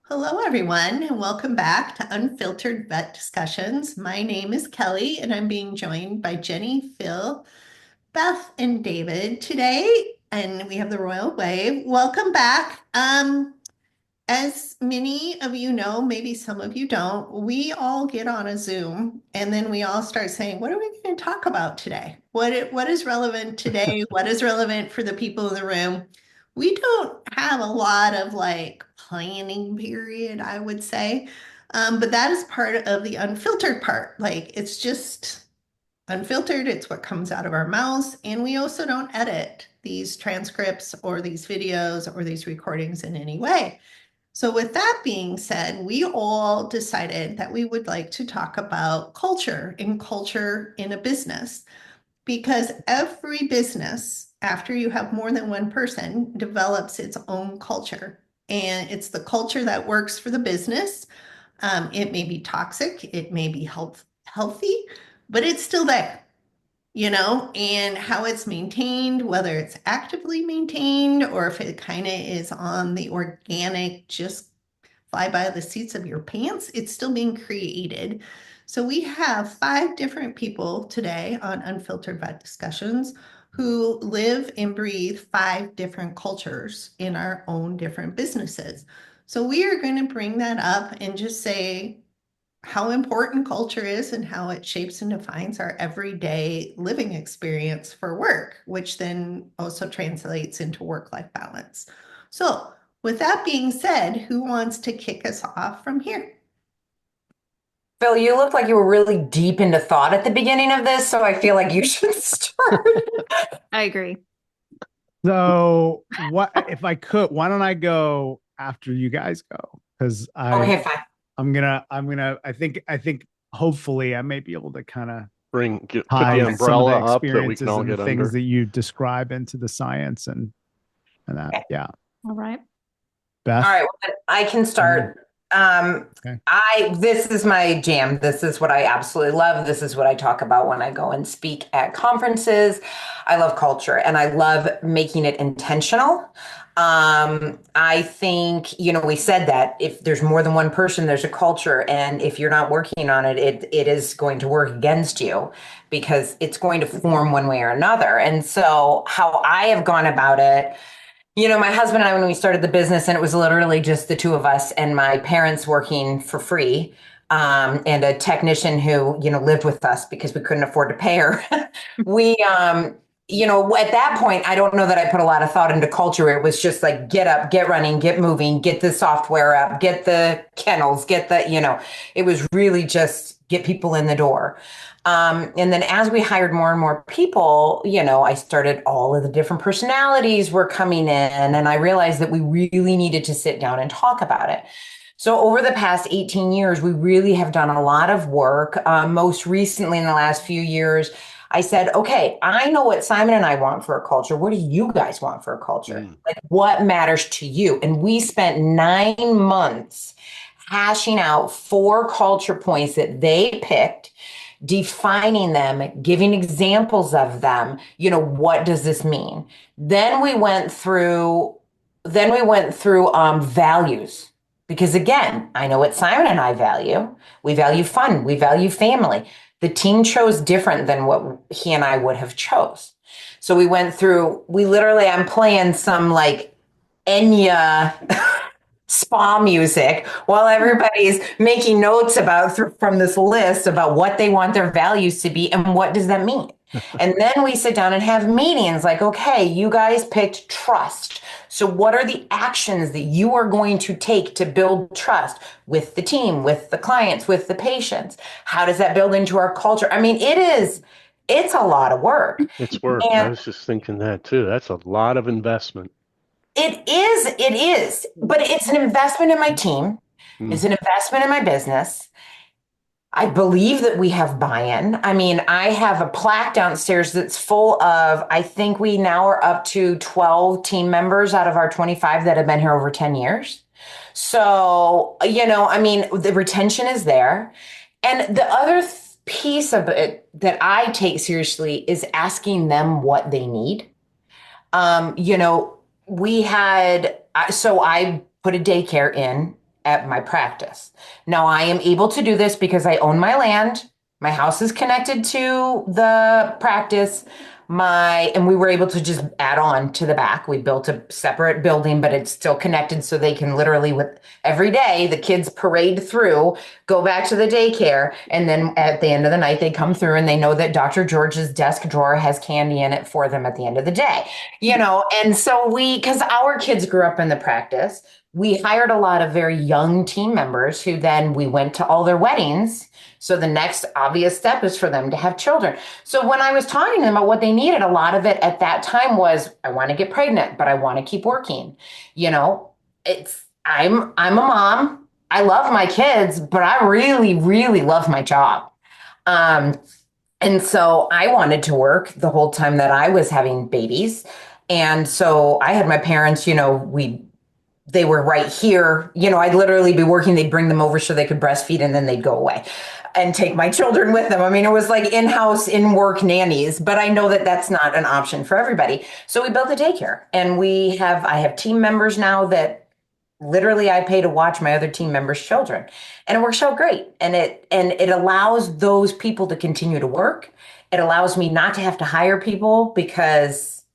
Hello, everyone, and welcome back to Unfiltered Vet Discussions. My name is Kelly, and I'm being joined by Jenny, Phil, Beth, and David today. And we have the Royal Wave. Welcome back. As many of you know, maybe some of you don't, we all get on a Zoom and then we all start saying, what are we going to talk about today? What is relevant today? What is relevant for the people in the room? We don't have a lot of like planning period, I would say. But that is part of the unfiltered part. Like it's just unfiltered, it's what comes out of our mouths. And we also don't edit these transcripts or these videos or these recordings in any way. So with that being said, we all decided that we would like to talk about culture and culture in a business because every business, after you have more than one person, develops its own culture. And it's the culture that works for the business. It may be toxic, it may be healthy, but it's still there, and how it's maintained, whether it's actively maintained or if it kind of is on the organic, just fly by the seats of your pants, it's still being created. So we have five different people today on Unfiltered Vet Discussions who live and breathe five different cultures in our own different businesses. So we are going to bring that up and just say, how important culture is and how it shapes and defines our everyday living experience for work, which then also translates into work-life balance. So with that being said, who wants to kick us off from here? Phil, you looked like you were really deep into thought at the beginning of this, so I feel like you should start. I agree. So what if I could, why don't I go after you guys go? Because Okay, fine. I think hopefully I may be able to kind of Put the tie some of the umbrella up that we can experiences all and the get things under. that you describe into the science and that. Okay. Yeah. All right. Beth. All right, well, then I can start. Okay. This is my jam. This is what I absolutely love. This is what I talk about when I go and speak at conferences. I love culture and I love making it intentional. I think, we said that if there's more than one person, there's a culture. And if you're not working on it, it is going to work against you because it's going to form one way or another. And so how I have gone about it, my husband and I, when we started the business, and it was literally just the two of us and my parents working for free, and a technician who, lived with us because we couldn't afford to pay her. we, at that point, I don't know that I put a lot of thought into culture. It was just like, get up, get running, get moving, get the software up, get the kennels, it was really just get people in the door. And then as we hired more and more people, I started all of the different personalities were coming in, and I realized that we really needed to sit down and talk about it. So over the past 18 years, we really have done a lot of work. Most recently, in the last few years, I said, okay, I know what Simon and I want for a culture. What do you guys want for a culture? Like, what matters to you? And we spent 9 months hashing out four culture points that they picked, defining them, giving examples of them. What does this mean? Then we went through values, because again, I know what Simon and I value. We value fun, we value family. The team chose different than what he and I would have chose. So we literally, I'm playing some like Enya spa music while everybody's making notes from this list about what they want their values to be and what does that mean. And then we sit down and have meetings like, okay, you guys picked trust. So what are the actions that you are going to take to build trust with the team, with the clients, with the patients? How does that build into our culture? I mean, it's a lot of work. It's work. I And was just thinking that too. That's a lot of investment. it is, but it's an investment in my team. Mm. It's an investment in my business. I believe that we have buy-in. I mean, I have a plaque downstairs that's full of, I think we now are up to 12 team members out of our 25 that have been here over 10 years. So, I mean, the retention is there. And the other piece of it that I take seriously is asking them what they need. Um, you know, we had, so I put a daycare in at my practice. Now I am able to do this because I own my land. My house is connected to the practice. And we were able to just add on to the back. We built a separate building, but it's still connected so they can literally with every day the kids parade through, go back to the daycare, and then at the end of the night they come through and they know that Dr. George's desk drawer has candy in it for them at the end of the day. And so because our kids grew up in the practice, we hired a lot of very young team members who then we went to all their weddings. So the next obvious step is for them to have children. So when I was talking to them about what they needed, a lot of it at that time was, I want to get pregnant, but I want to keep working. I'm a mom. I love my kids, but I really, really love my job. And so I wanted to work the whole time that I was having babies. And so I had my parents, they were right here. I'd literally be working. They'd bring them over so they could breastfeed and then they'd go away and take my children with them. I mean, it was like in-house, in-work nannies, but I know that that's not an option for everybody. So we built a daycare and I have team members now that literally I pay to watch my other team members' children, and it works out great. And it allows those people to continue to work. It allows me not to have to hire people because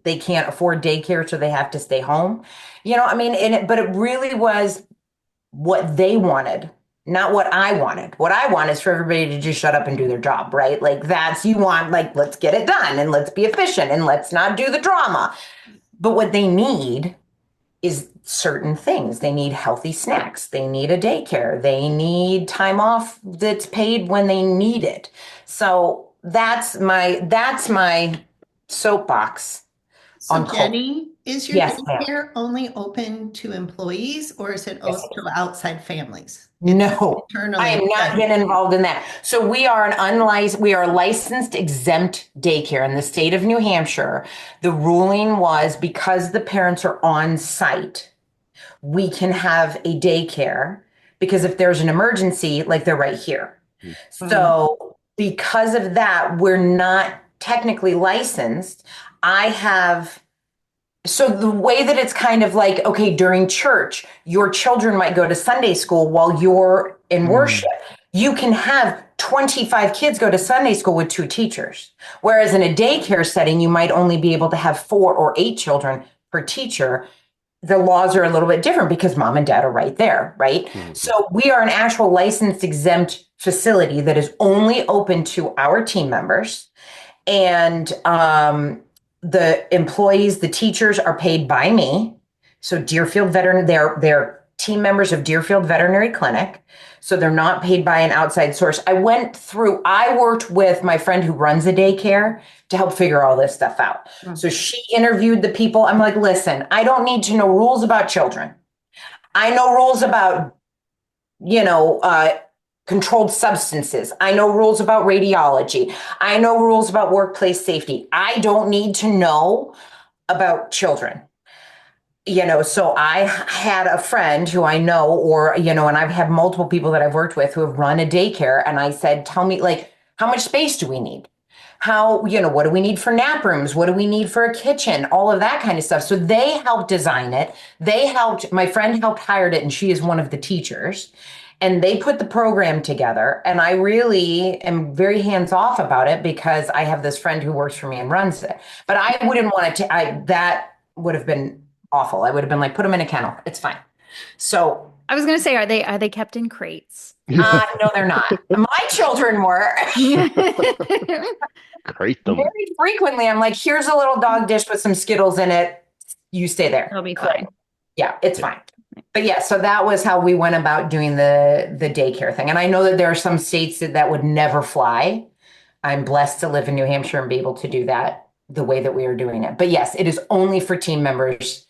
they can't afford daycare, so they have to stay home. But it really was what they wanted, not what I wanted. What I want is for everybody to just shut up and do their job, right? Like let's get it done and let's be efficient and let's not do the drama. But what they need is certain things. They need healthy snacks. They need a daycare. They need time off that's paid when they need it. So that's my soapbox. So Jenny, is your Yes, ma'am. daycare only open to employees or is it Yes, open to outside families? No, Internally. I am not getting involved in that. So we are we are a licensed exempt daycare in the state of New Hampshire. The ruling was because the parents are on site, we can have a daycare because if there's an emergency, like they're right here. So because of that, we're not technically licensed. So the way that it's kind of like, okay, during church, your children might go to Sunday school while you're in worship. You can have 25 kids go to Sunday school with 2 teachers. Whereas in a daycare setting, you might only be able to have 4 or 8 children per teacher. The laws are a little bit different because mom and dad are right there, right? So we are an actual licensed exempt facility that is only open to our team members. And the employees, the teachers are paid by me. So Deerfield Veterinary, they're team members of Deerfield Veterinary Clinic. So they're not paid by an outside source. I worked with my friend who runs a daycare to help figure all this stuff out. So she interviewed the people. I'm like, listen, I don't need to know rules about children. I know rules about, controlled substances. I know rules about radiology. I know rules about workplace safety. I don't need to know about children. So I had a friend who I know, and I've had multiple people that I've worked with who have run a daycare. And I said, tell me, like, how much space do we need? What do we need for nap rooms? What do we need for a kitchen? All of that kind of stuff. So they helped design it. My friend helped hire it, and she is one of the teachers. And they put the program together. And I really am very hands off about it because I have this friend who works for me and runs it. But I wouldn't want it that would have been awful. I would have been like, put them in a kennel. It's fine. So I was going to say, are they kept in crates? no, they're not. My children were. Crate them. Very frequently, I'm like, here's a little dog dish with some Skittles in it. You stay there. It'll be fine. Yeah, it's fine. But yeah, so that was how we went about doing the daycare thing. And I know that there are some states that would never fly. I'm blessed to live in New Hampshire and be able to do that the way that we are doing it. But yes, it is only for team members.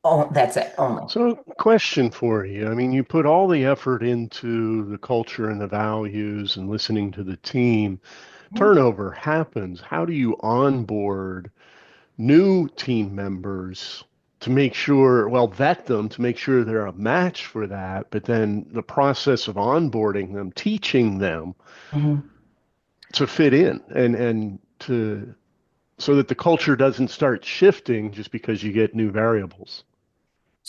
Oh, that's it, only. So, question for you. I mean, you put all the effort into the culture and the values and listening to the team. Turnover happens. How do you onboard new team members to make sure, vet them to make sure they're a match for that, but then the process of onboarding them, teaching them to fit in and so that the culture doesn't start shifting just because you get new variables?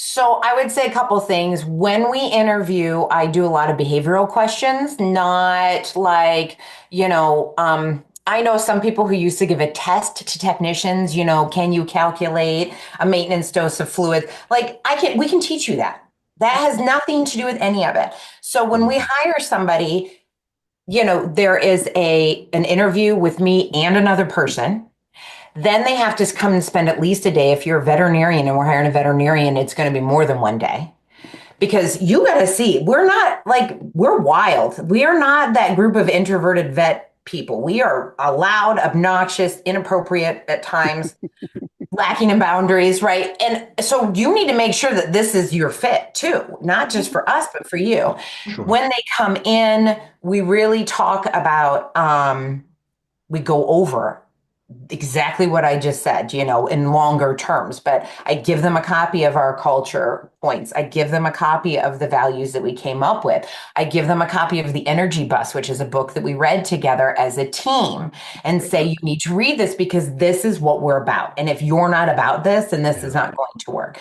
So I would say a couple things. When we interview, I do a lot of behavioral questions, not like, I know some people who used to give a test to technicians, can you calculate a maintenance dose of fluid? Like we can teach you that. That has nothing to do with any of it. So when we hire somebody, there is an interview with me and another person. Then they have to come and spend at least a day. If you're a veterinarian and we're hiring a veterinarian, it's going to be more than one day because you got to see, we're wild. We are not that group of introverted vet people. We are loud, obnoxious, inappropriate at times, lacking in boundaries, right? And so you need to make sure that this is your fit too, not just for us, but for you. Sure. When they come in, we really talk about, we go over exactly what I just said, in longer terms, but I give them a copy of our culture points. I give them a copy of the values that we came up with. I give them a copy of the Energy Bus, which is a book that we read together as a team and say, you need to read this because this is what we're about. And if you're not about this, then this is not going to work.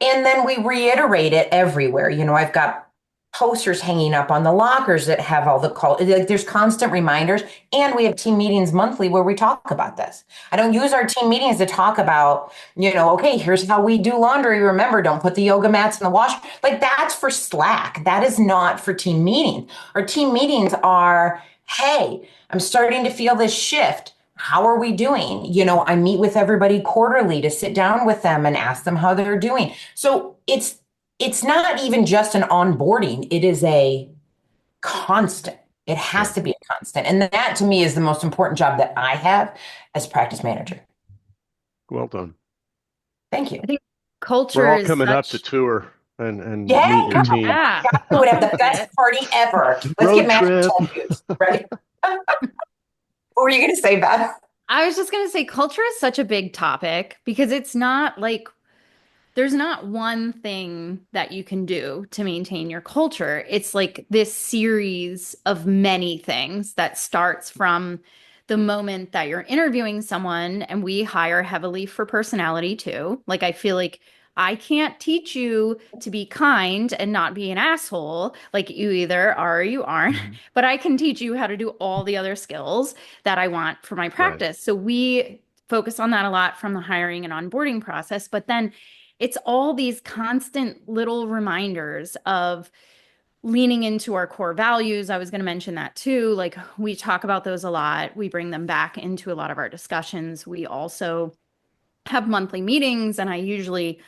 And then we reiterate it everywhere. I've got posters hanging up on the lockers that have all the like there's constant reminders, and we have team meetings monthly where we talk about this. I don't use our team meetings to talk about, okay, here's how we do laundry. Remember, don't put the yoga mats in the wash. Like that's for Slack. That is not for team meetings. Our team meetings are, hey, I'm starting to feel this shift. How are we doing? I meet with everybody quarterly to sit down with them and ask them how they're doing. So it's not even just an onboarding. It is a constant. It has to be a constant. And that to me is the most important job that I have as practice manager. Well done. Thank you. I think culture We're all is coming up to such. tour and Yeah, meet your team. Yeah. we would have the best party ever. Let's Road get matching trip. tattoos, right? What were you going to say, Beth? I was just going to say culture is such a big topic because it's not like there's not one thing that you can do to maintain your culture. It's like this series of many things that starts from the moment that you're interviewing someone, and we hire heavily for personality too. Like, I feel like I can't teach you to be kind and not be an asshole. Like, you either are or you aren't, but I can teach you how to do all the other skills that I want for my practice. So we focus on that a lot from the hiring and onboarding process. But then it's all these constant little reminders of leaning into our core values. I was going to mention that too. Like, we talk about those a lot. We bring them back into a lot of our discussions. We also have monthly meetings, and I usually,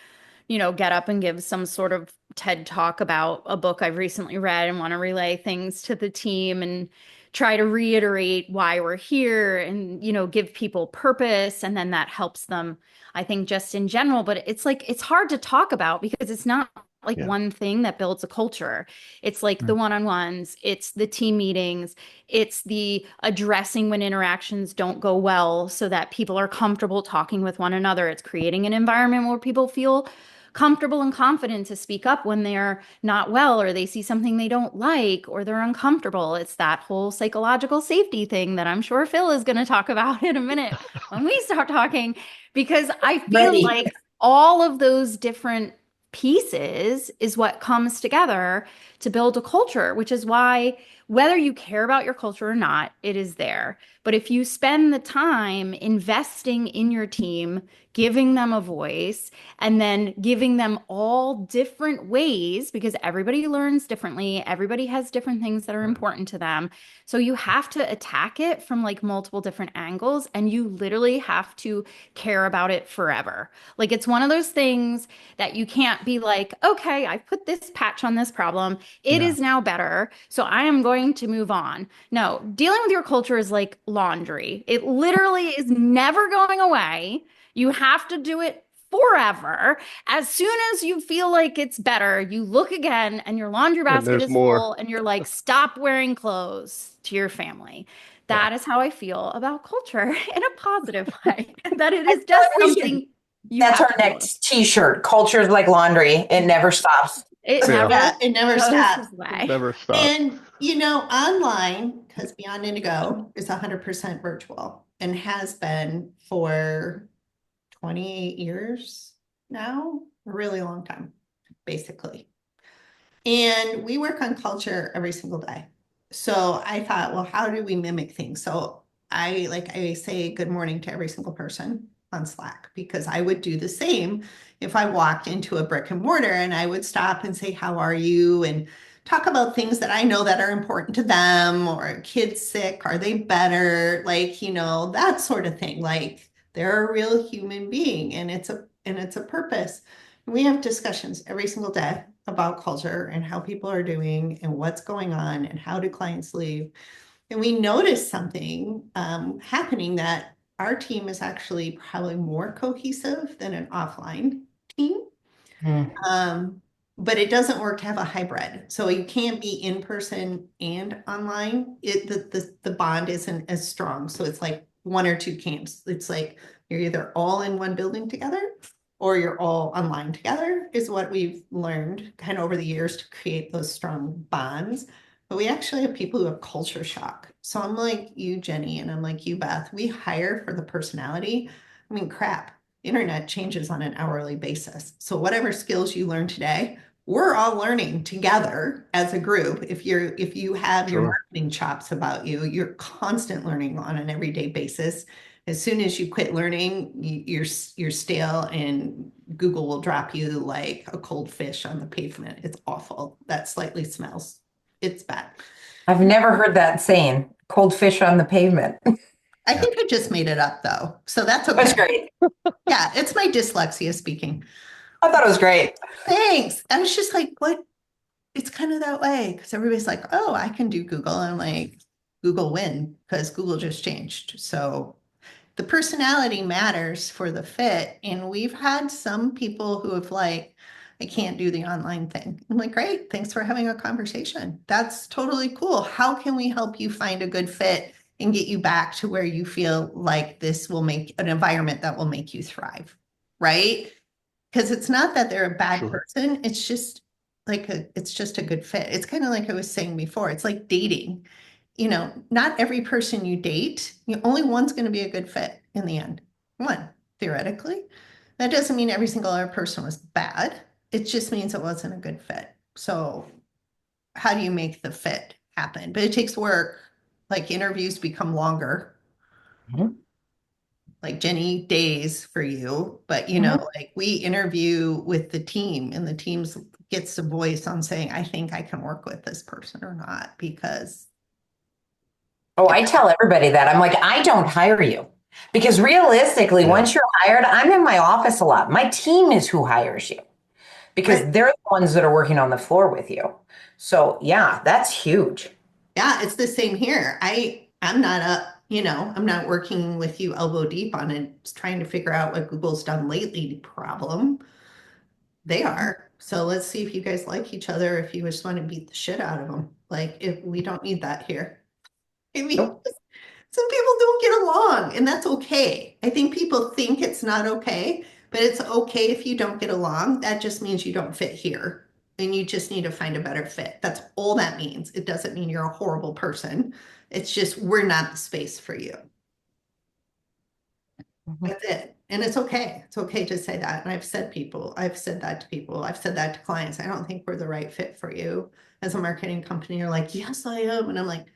get up and give some sort of TED talk about a book I've recently read and want to relay things to the team and try to reiterate why we're here and, give people purpose. And then that helps them, I think, just in general. But it's like, it's hard to talk about because it's not like one thing that builds a culture. It's like the one-on-ones, it's the team meetings, it's the addressing when interactions don't go well so that people are comfortable talking with one another. It's creating an environment where people feel comfortable and confident to speak up when they're not well or they see something they don't like or they're uncomfortable. It's that whole psychological safety thing that I'm sure Phil is going to talk about in a minute when we start talking, because I feel like all of those different pieces is what comes together to build a culture, which is why whether you care about your culture or not, it is there. But if you spend the time investing in your team, giving them a voice, and then giving them all different ways, because everybody learns differently, everybody has different things that are important to them. So you have to attack it from like multiple different angles, and you literally have to care about it forever. Like, it's one of those things that you can't be like, okay, I put this patch on this problem. It is now better. So I am going to move on. No, dealing with your culture is like laundry. It literally is never going away. You have to do it forever. As soon as you feel like it's better, you look again and your laundry basket is full and you're like, stop wearing clothes to your family. That is how I feel about culture in a positive way. That it is just something that's our next t-shirt. Culture is like laundry. It never stops. It never stops. Never stops. And, online, because Beyond Indigo is 100% virtual and has been for 28 years now, a really long time. basically. And we work on culture every single day. So I thought, well, how do we mimic things? So I say good morning to every single person on Slack because I would do the same if I walked into a brick and mortar and I would stop and say, how are you? And talk about things that I know that are important to them, or a kid's sick, are they better? Like, that sort of thing. Like they're a real human being and it's a purpose. We have discussions every single day about culture and how people are doing and what's going on and how do clients leave. And we noticed something happening, that our team is actually probably more cohesive than an offline team. But it doesn't work to have a hybrid. So you can't be in person and online. The bond isn't as strong. So it's like one or two camps. It's like you're either all in one building together or you're all online together, is what we've learned kind of over the years to create those strong bonds. But we actually have people who have culture shock. So I'm like you, Jenny, and I'm like you, Beth. We hire for the personality. I mean, crap, internet changes on an hourly basis. So whatever skills you learn today, we're all learning together as a group. If you have your marketing chops about you, you're constant learning on an everyday basis. As soon as you quit learning, you're stale, and Google will drop you like a cold fish on the pavement. It's awful. That slightly smells. It's bad. I've never heard that saying, cold fish on the pavement. I think I just made it up though. So that's okay. That's great. Yeah, it's my dyslexia speaking. I thought it was great. Thanks. I was just like, what? It's kind of that way because everybody's like, oh, I can do Google. And I'm like, Google win because Google just changed. So the personality matters for the fit. And we've had some people who have like, I can't do the online thing. I'm like, great, thanks for having a conversation. That's totally cool. How can we help you find a good fit and get you back to where you feel like this will make an environment that will make you thrive, right? Because it's not that they're a bad person. It's just it's just a good fit. It's kind of like I was saying before. It's like dating. Not every person you date, only one's going to be a good fit in the end. One, theoretically. That doesn't mean every single other person was bad. It just means it wasn't a good fit. So how do you make the fit happen? But it takes work. Like interviews become longer. Like Jenny, days for you, but like we interview with the team and the team gets a voice on saying, I think I can work with this person or not, because I tell everybody that. I'm like, I don't hire you because realistically, once you're hired, I'm in my office a lot. My team is who hires you because they're the ones that are working on the floor with you. So yeah, that's huge. Yeah, it's the same here. I'm not working with you elbow deep on it, trying to figure out what Google's done lately problem. They are. So let's see if you guys like each other, if you just want to beat the shit out of them. Like, if we don't need that here. I mean, some people don't get along, and that's okay. I think people think it's not okay, but it's okay if you don't get along. That just means you don't fit here, and you just need to find a better fit. That's all that means. It doesn't mean you're a horrible person. It's just we're not the space for you. That's it. And it's okay. It's okay to say that. And I've said that to people. I've said that to clients. I don't think we're the right fit for you as a marketing company. You're like, yes, I am. And I'm like,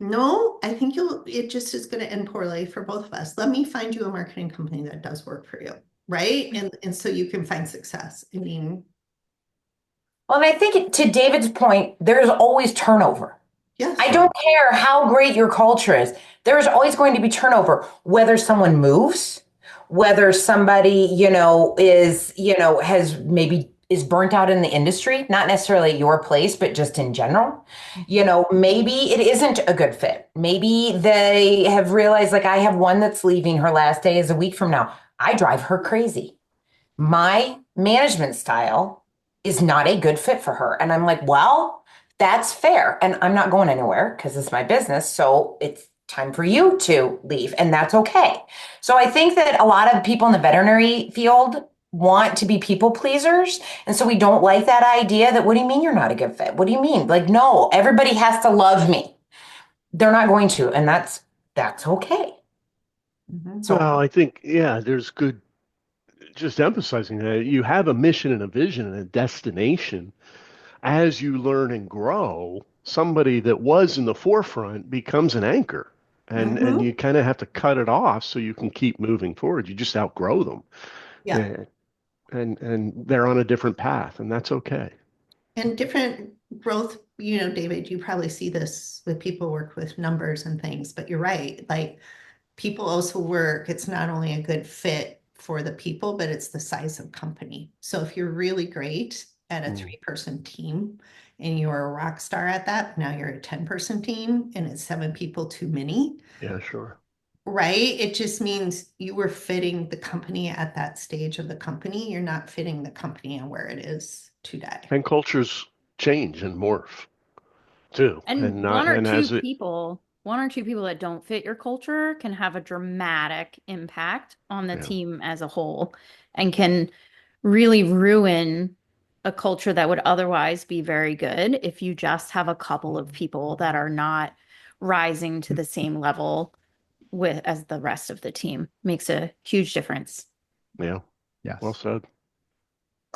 no, I think it just is going to end poorly for both of us. Let me find you a marketing company that does work for you. Right. And so you can find success. I mean, well, and I think to David's point, there's always turnover. yes. I don't care how great your culture is. There's always going to be turnover, whether someone moves, whether somebody, is burnt out in the industry, not necessarily at your place, but just in general. Maybe it isn't a good fit. Maybe they have realized, like I have one that's leaving, her last day is a week from now. I drive her crazy. My management style is not a good fit for her. And I'm like, well, that's fair. And I'm not going anywhere because it's my business. So it's time for you to leave. And that's okay. So I think that a lot of people in the veterinary field want to be people pleasers. And so we don't like that idea that, what do you mean you're not a good fit? What do you mean? Like, no, everybody has to love me. They're not going to. And that's okay. So I think, there's good just emphasizing that you have a mission and a vision and a destination. As you learn and grow, somebody that was in the forefront becomes an anchor. And Mhm. you kind of have to cut it off so you can keep moving forward. You just outgrow them. Yeah. Eh, and they're on a different path, and that's okay. And different growth, David, you probably see this with people work with numbers and things, but you're right. Like people also work, it's not only a good fit for the people, but it's the size of company. So if you're really great at a Mm, three-person team and you're a rock star at that, now you're a 10-person team and it's seven people too many, yeah, sure. right? It just means you were fitting the company at that stage of the company. You're not fitting the company and where it is today. And cultures change and morph too. And And not and as it one or two people that don't fit your culture can have a dramatic impact on the yeah. team as a whole and can really ruin a culture that would otherwise be very good if you just have a couple of people that are not rising to the same level with as the rest of the team. Makes a huge difference. Yeah. Well Yes. said.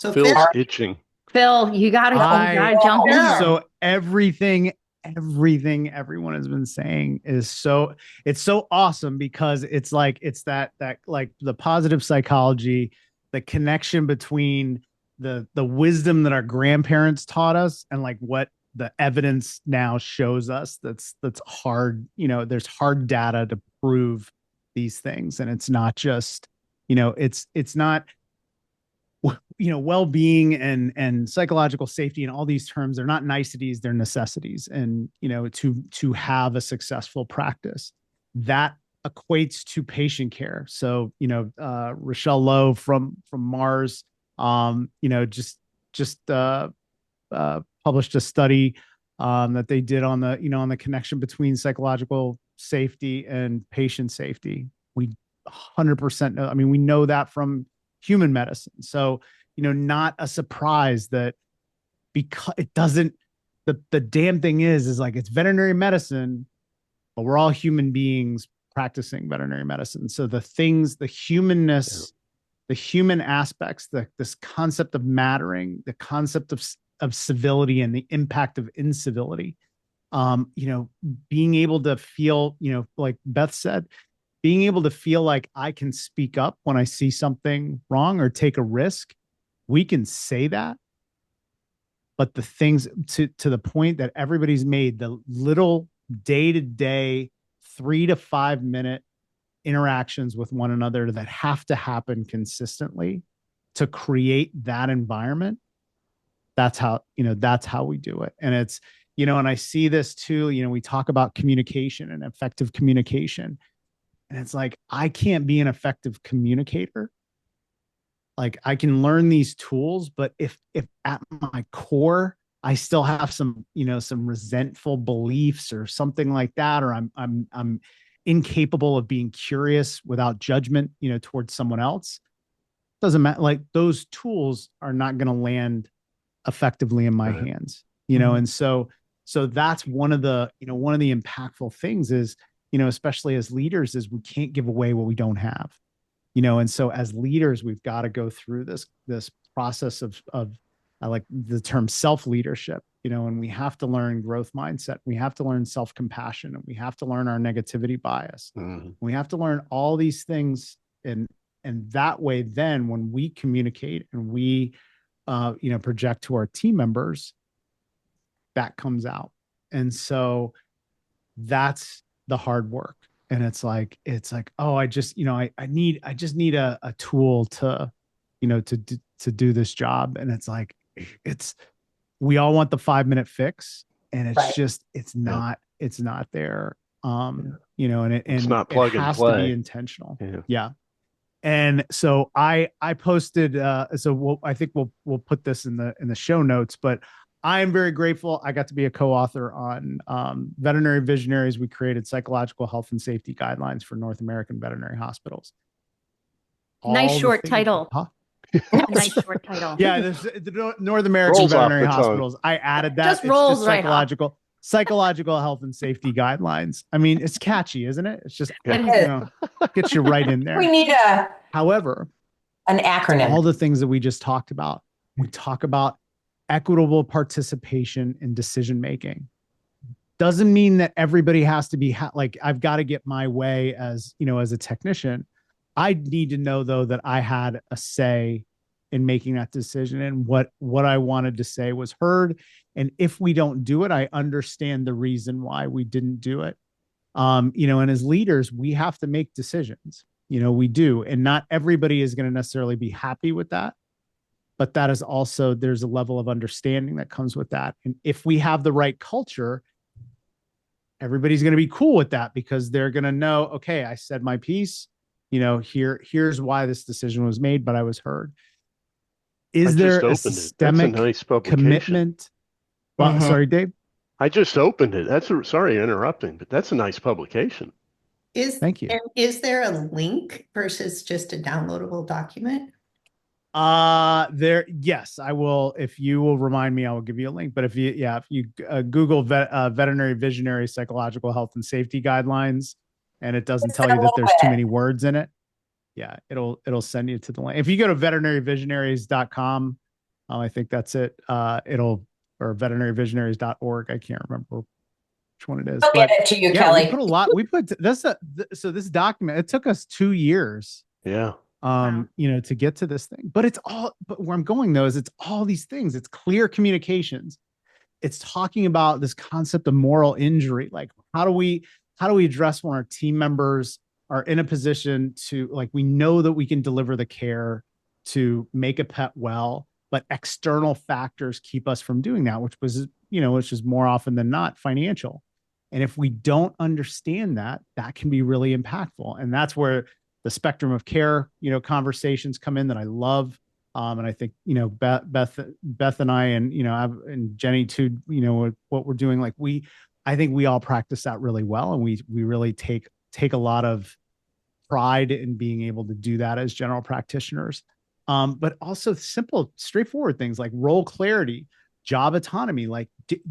So Phil, Phil's itching. Phil, you gotta jump in yeah. here. So everything everyone has been saying is it's so awesome because it's that like the positive psychology, the connection between the wisdom that our grandparents taught us and like what the evidence now shows us that's hard, there's hard data to prove these things. And it's not just, it's not well-being and psychological safety and all these terms, they're not niceties, they're necessities. And to have a successful practice that equates to patient care. So Rochelle Lowe from Mars just published a study that they did on the connection between psychological safety and patient safety. We 100% know, I mean, we know that from human medicine. So not a surprise that, because it doesn't, the damn thing is like it's veterinary medicine, but we're all human beings practicing veterinary medicine. So the things, the Yeah. humanness, the human aspects, this concept of mattering, the concept of civility and the impact of incivility, being able to feel, like Beth said, being able to feel like I can speak up when I see something wrong or take a risk. We can say that, but the things to the point that everybody's made, the little day-to-day 3 to 5 minute interactions with one another that have to happen consistently to create that environment, that's how we do it. And it's, and I see this too, we talk about communication and effective communication, and it's like I can't be an effective communicator. Like I can learn these tools, but if at my core I still have some resentful beliefs or something like that, or I'm incapable of being curious without judgment, towards someone else, doesn't matter. Like those tools are not going to land effectively in my Right. hands, and so that's one of the impactful things is, especially as leaders, is we can't give away what we don't have. And so as leaders, we've got to go through this process of I like the term self-leadership, and we have to learn growth mindset. We have to learn self-compassion, and we have to learn our negativity bias. Mhm. We have to learn all these things. And that way, then when we communicate and we project to our team members, that comes out. And so that's the hard work. And it's like, oh, I just need a tool to, to do this job. And it's like, we all want the 5 minute fix, and it's Right. just, Yeah. it's not there. And It's not it plug and has to be play. intentional. Yeah. Yeah. And so I posted, I think we'll put this in the show notes, but I am very grateful. I got to be a co-author on Veterinary Visionaries. We created psychological health and safety guidelines for North American veterinary hospitals. Nice All the short things, title. huh? Nice short title. Yeah, there's the North American Rolls off veterinary the tongue. hospitals. I added that. Just It's rolls just right off. psychological health and safety guidelines. I mean, it's catchy, isn't it? It's just, Yeah. It is. gets you right in We there. need a However, An All acronym. the things that we just talked about. We talk about equitable participation in decision making. Doesn't mean that everybody has to be like, I've got to get my way as, as a technician. I need to know though that I had a say in making that decision, and what I wanted to say was heard. And if we don't do it, I understand the reason why we didn't do it. And as leaders, we have to make decisions. We do, and not everybody is going to necessarily be happy with that. But that is also, there's a level of understanding that comes with that. And if we have the right culture, everybody's going to be cool with that, because they're going to know, okay, I said my piece, here's why this decision was made, but I was heard. Is there a systemic nice commitment? Well, sorry, Dave. I just opened it. Sorry interrupting, but that's a nice publication. Thank you. And is there a link versus just a downloadable document? Yes, I will. If you will remind me, I will give you a link. But if you Google veterinary visionary psychological health and safety guidelines, and it doesn't tell you that there's too many words in it, yeah, it'll send you to the link. If you go to veterinaryvisionaries.com, I think that's it. Or veterinaryvisionaries.org. I can't remember which one it is. I'll get it to you, Kelly. We put a lot. We put so this document. It took us 2 years. Yeah. To get to this thing. But where I'm going though is it's all these things. It's clear communications. It's talking about this concept of moral injury. Like, how do we address when our team members are in a position to, like, we know that we can deliver the care to make a pet well, but external factors keep us from doing that, which is more often than not financial. And if we don't understand that, that can be really impactful. And that's where the spectrum of care, conversations come in that I love. And I think, Beth and I, and Jenny too, what we're doing, I think we all practice that really well. And we really take a lot of pride in being able to do that as general practitioners. But also simple, straightforward things like role clarity, job autonomy. Like,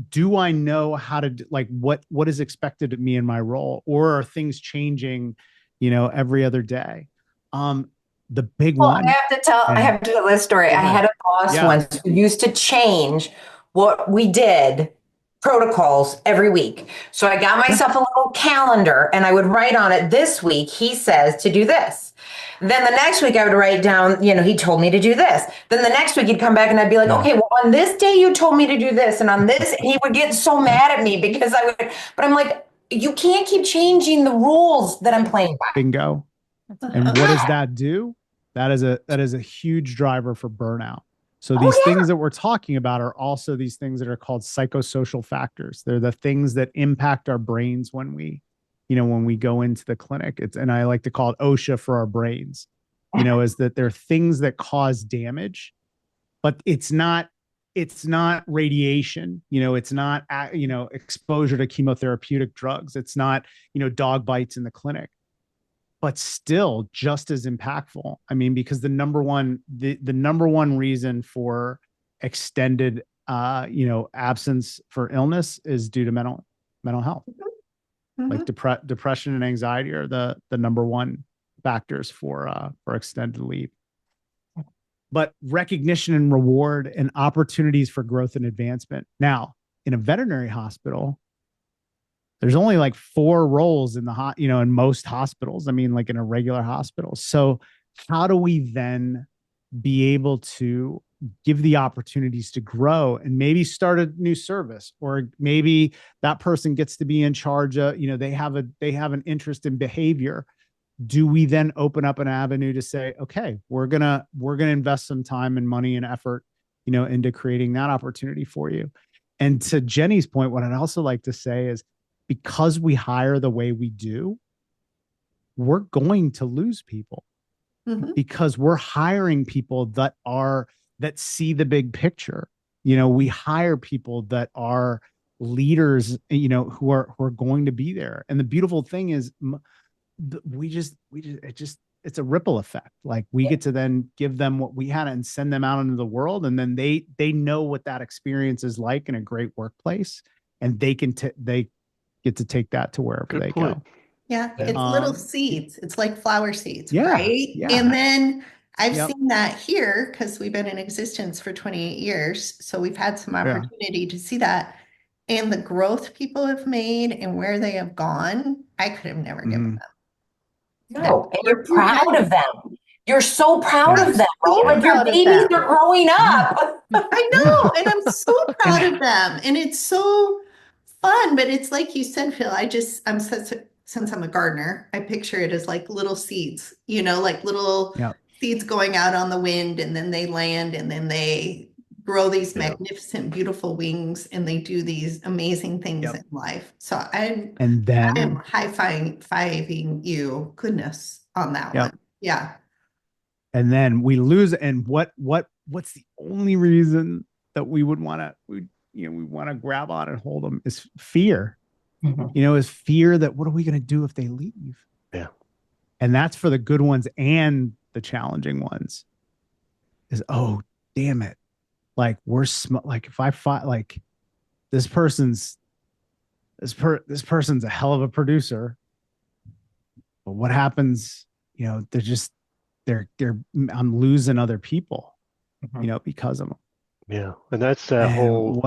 do I know how to, what is expected of me in my role, or are things changing, every other day? The big one. I have to tell this story. I had a boss once who used to change what we did, protocols, every week. So I got myself a little calendar and I would write on it, this week he says to do this. Then the next week I would write down, he told me to do this. Then the next week he'd come back and I'd be like, okay, well, on this day you told me to do this. And on this, and he would get so mad at me because but I'm like, you can't keep changing the rules that I'm playing by. Bingo. And what does that do? That is a huge driver for burnout. So these things that we're talking about are also these things that are called psychosocial factors. They're the things that impact our brains when we go into the clinic. And I like to call it OSHA for our brains, is that there are things that cause damage, but it's not radiation, it's not, exposure to chemotherapeutic drugs. It's not, dog bites in the clinic, but still just as impactful. I mean, because the number one reason for extended, absence for illness is due to mental health. Mm-hmm. Like depression and anxiety are the number one factors for extended leave. But recognition and reward and opportunities for growth and advancement. Now, in a veterinary hospital, there's only like 4 roles in in most hospitals. I mean, like in a regular hospital. So how do we then be able to give the opportunities to grow and maybe start a new service, or maybe that person gets to be in charge of, they have an interest in behavior. Do we then open up an avenue to say, okay, we're going to invest some time and money and effort, into creating that opportunity for you? And to Jenny's point, what I'd also like to say is, because we hire the way we do, we're going to lose people. Mm-hmm. Because we're hiring people that see the big picture. We hire people that are leaders, who are going to be there. And the beautiful thing is, it's a ripple effect. Like, we get to then give them what we had and send them out into the world. And then they know what that experience is like in a great workplace, and they get to take that to wherever they go. Yeah, it's little seeds. It's like flower seeds, yeah, right? Yeah. And then I've Yep. seen that here because we've been in existence for 28 years. So we've had some Yeah. opportunity to see that. And the growth people have made and where they have gone, I could have never given Hmm. them. They're No, and you're too proud of heavy. them. You're so proud Yeah. of them, right? So Like your proud of babies them. are growing Yeah. up. I Yeah. know, and I'm so And proud of them. And it's so fun, but it's like you said, Phil, I'm such since I'm a gardener, I picture it as like little seeds, like little yeah. seeds going out on the wind and then they land and then they grow these Yeah. magnificent, beautiful wings and they do these amazing things Yep. in life. So I And am then, high-fiving you, goodness, on that yep. one. Yeah. And then we lose. And what's the only reason that we would want to, we want to grab on and hold them is fear, Mhm. is fear that what are we going to do if they leave? Yeah. And that's for the good ones and the challenging ones is, oh, damn it. Like like if I fight, like this person's, this person's a hell of a producer, but what happens, they're just, I'm losing other people, Mhm. because of them. Yeah. And that's that And whole,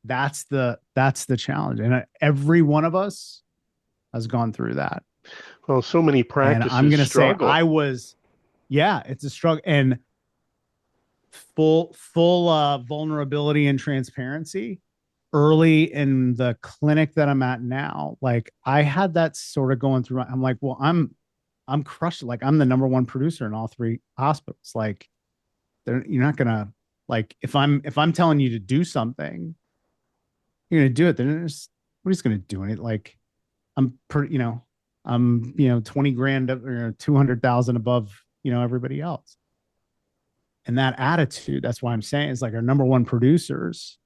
that's the challenge. And every one of us has gone through that. well, so many And I'm practices going to say struggle. yeah, it's a struggle and full vulnerability and transparency early in the clinic that I'm at now. Like I had that sort of going through. I'm like, well, I'm crushed. Like I'm the number one producer in all three hospitals. Like you're not gonna like if I'm telling you to do something, you're gonna do it. Then nobody's gonna do it. Like I'm pretty, I'm 20 grand or 200,000 above everybody else. And that attitude, that's why I'm saying is like our number one producers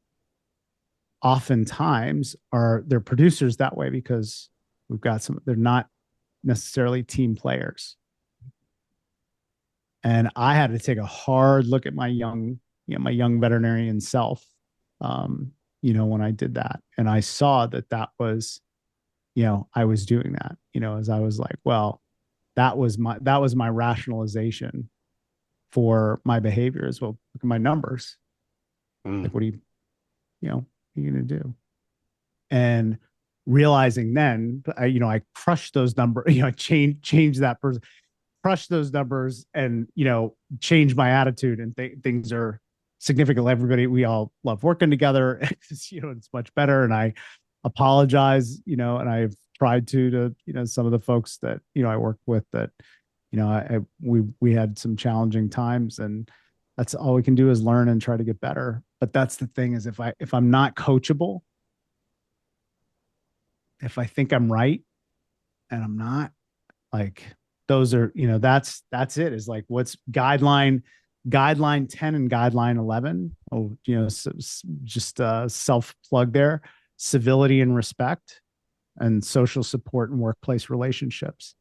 oftentimes they're producers that way because they're not necessarily team players. And I had to take a hard look at my young veterinarian self, when I did that. And I saw that was, I was doing that, as I was like, well, that was my rationalization for my behavior as well. Look at my numbers. Mm. Like, what are you going to do? And realizing then, I crushed those numbers, I change that person, crush those numbers and, change my attitude and things are significant. Everybody, we all love working together. It's much better. And I apologize, and I've tried to, some of the folks that, I worked with that, we had some challenging times and that's all we can do is learn and try to get better. But that's the thing is if I'm not coachable, if I think I'm right and I'm not, like those are, that's it is like what's guideline 10 and guideline 11. Oh, just self plug there, civility and respect and social support and workplace relationships.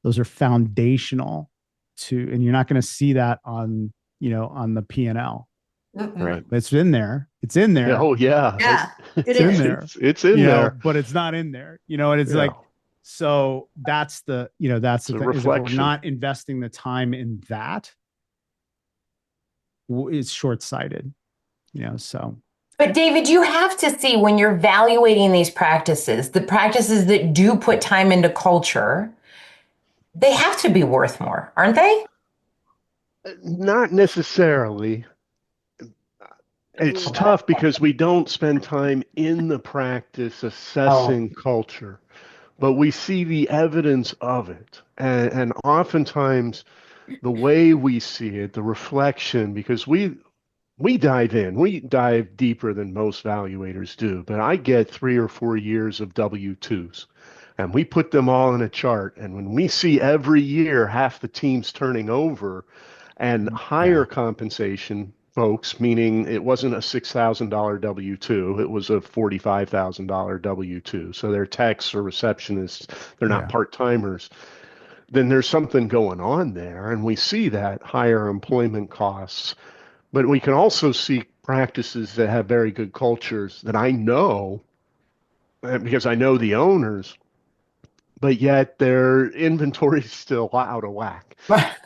Those are foundational to, and you're not going to see that on the P&L. Right. It's in there. It's in Yeah, there. oh yeah. Yeah, it It's in is. there. It's in there. But it's not in there. And it's Yeah. like, so that's the It's a thing is if we're reflection. not investing the time in that, it's short-sighted, so. But David, you have to see when you're evaluating these practices, the practices that do put time into culture, they have to be worth more, aren't they? Not necessarily. It's tough because we don't spend time in the practice assessing culture, but we see the evidence of it. And oftentimes the way we see it, the reflection, because we dive deeper than most evaluators do, but I get 3 or 4 years of W-2s and we put them all in a chart. And when we see every year half the team's turning over and higher Yeah. compensation folks, meaning it wasn't a $6,000 W-2, it was a $45,000 W-2. So they're techs or receptionists, they're not Yeah. part-timers. Then there's something going on there. And we see that higher employment costs. But we can also see practices that have very good cultures that I know, because I know the owners, but yet their inventory is still out of whack.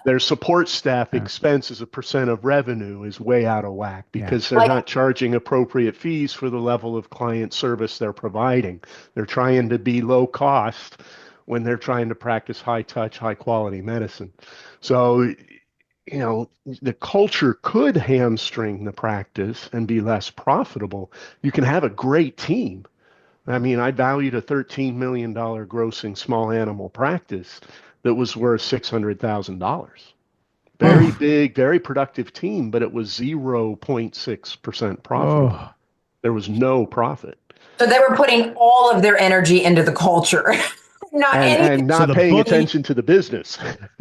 Their support staff Yeah. expense as a percent of revenue is way out of whack because they're Like, not charging appropriate fees for the level of client service they're providing. They're trying to be low cost when they're trying to practice high touch, high quality medicine. So, the culture could hamstring the practice and be less profitable. You can have a great team. I mean, I valued a $13 million grossing small animal practice that was worth $600,000. Very Oh, big, very productive team, but it was 0.6% profitable. oh, There was no profit. so they were putting all of their energy into the culture, not And any. and so not the paying book attention to the business.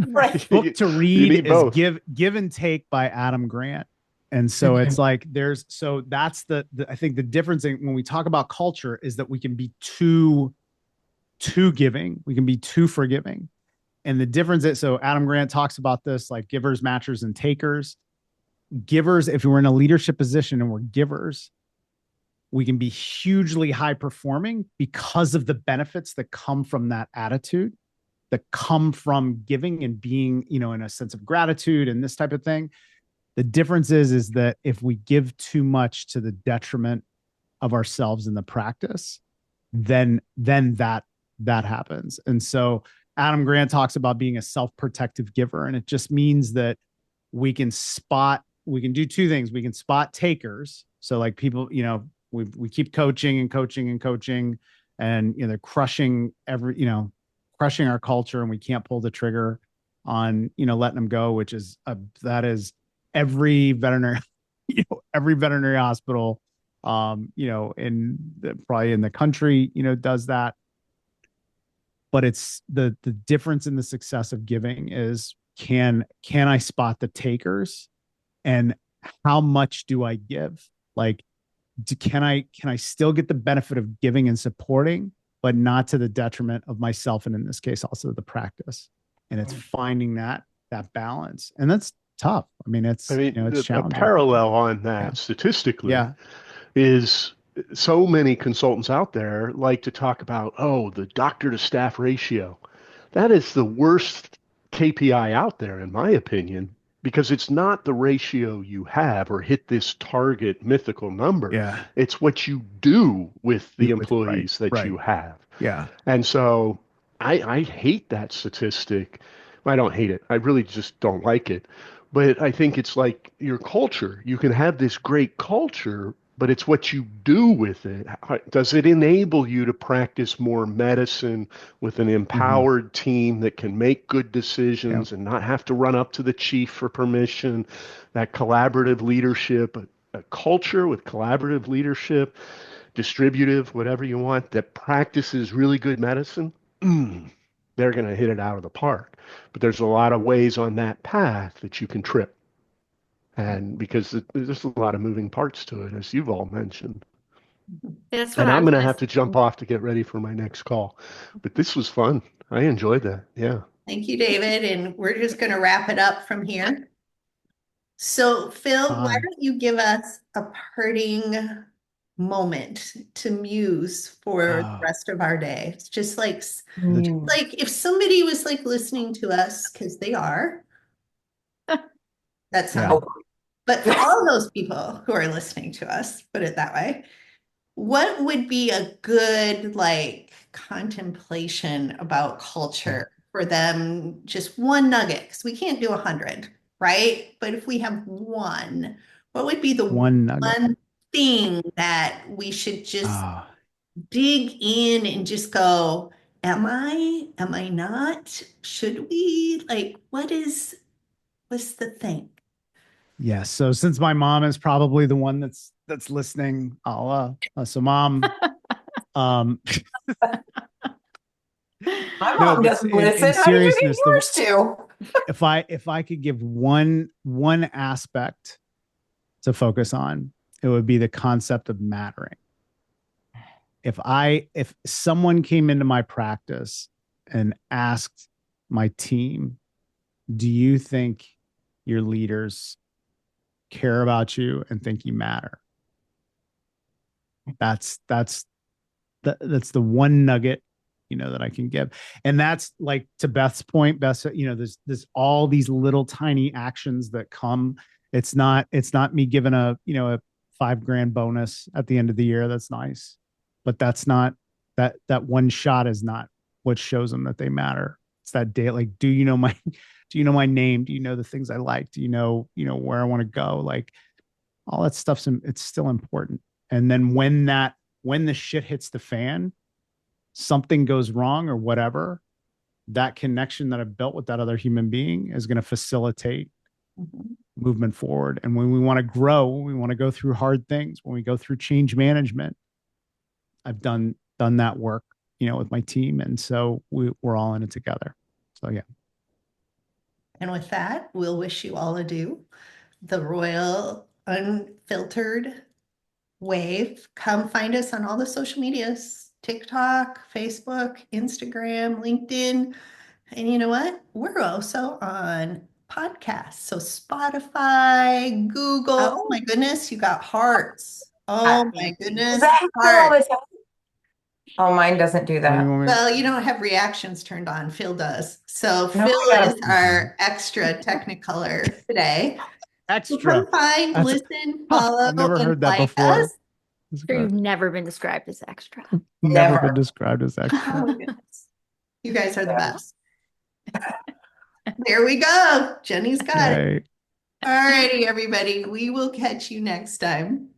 Right. book to You read need is both. Give and Take by Adam Grant. And so it's like that's the I think the difference when we talk about culture is that we can be too giving, we can be too forgiving. And the difference is, so Adam Grant talks about this, like givers, matchers, and takers. Givers, if we're in a leadership position and we're givers, we can be hugely high performing because of the benefits that come from that attitude, that come from giving and being, in a sense of gratitude and this type of thing. The difference is that if we give too much to the detriment of ourselves in the practice, then that happens. And so Adam Grant talks about being a self-protective giver, and it just means that we can do two things. We can spot takers. So like people, we keep coaching and coaching and coaching, and they're crushing crushing our culture, and we can't pull the trigger on letting them go, which is that is every veterinary every veterinary hospital probably in the country does that. But it's the difference in the success of giving is can I spot the takers, and how much do I give? Like, can I still get the benefit of giving and supporting, but not to the detriment of myself, and in this case also the practice. And it's finding that balance, and that's tough. I mean, I it's mean, it's a challenging. parallel on that Yeah. statistically Yeah. is so many consultants out there like to talk about, oh, the doctor to staff ratio. That is the worst KPI out there, in my opinion, because it's not the ratio you have or hit this target mythical number. Yeah. It's what you do with the Right. employees that Right. you have. Yeah. And so I hate that statistic. I don't hate it. I really just don't like it. But I think it's like your culture. You can have this great culture, but it's what you do with it. Does it enable you to practice more medicine with an Mm-hmm. empowered team that can make good Yeah. decisions and not have to run up to the chief for permission? That collaborative leadership, a culture with collaborative leadership, distributive, whatever you want, that practices really good medicine, they're going to hit it out of the park. But there's a lot of ways on that path that you can trip. And because there's a lot of moving parts to it, as you've all mentioned. That's what And I I'm was going to gonna have to jump say. off to get ready for my next call. But this was fun. I enjoyed that. Yeah. Thank you, David. And we're just going to wrap it up from here. So, Phil, why Um, don't you give us a parting moment to muse for the uh, rest of our day? It's just like, the, like if somebody was like listening to us, because they are, that yeah. sounds, but for all those people who are listening to us, put it that way, what would be a good like contemplation about Yeah. culture for them? Just one nugget, because we can't do 100, right? But if we have one, what would be the One nugget. one thing that we should just Uh, dig in and just go, am I not? Should we? Like, what's the thing? yeah. So since my mom is probably the one that's listening, so mom, um, My no, mom but doesn't in listen. How did you get seriousness, yours to? if I could give one aspect to focus on, it would be the concept of mattering. If someone came into my practice and asked my team, do you think your leaders care about you and think you matter? That's the one nugget that I can give. And that's like to Beth's point, Beth, there's all these little tiny actions that come. It's not me giving a $5,000 bonus at the end of the year. That's nice, but that's not that one shot is not what shows them that they matter. It's that day. Like, do you know my name? Do you know the things I like? Do you know where I want to go? Like all that stuff's it's still important. And then when the shit hits the fan, something goes wrong or whatever, that connection that I've built with that other human being is going to facilitate movement forward. And when we want to grow, when we want to go through hard things, when we go through change management, I've done that work, with my team. And so we're all in it together. So, yeah. And with that, we'll wish you all adieu. The Royal Unfiltered Wave. Come find us on all the social medias, TikTok, Facebook, Instagram, LinkedIn. And you know what? We're also on podcasts. So Spotify, Google. Oh my goodness, you got hearts. Oh my goodness. Does that happen all the time? Oh, mine doesn't do that. Well, you don't have reactions turned on. Phil does. So Phil is our extra technicolor today. Extra. Come find, listen, follow, I've never and heard that like before. us. Sure, you've never been described as extra. Never been described as extra. Oh my goodness. You guys are the best. There we go. Jenny's got it. All righty, everybody. We will catch you next time.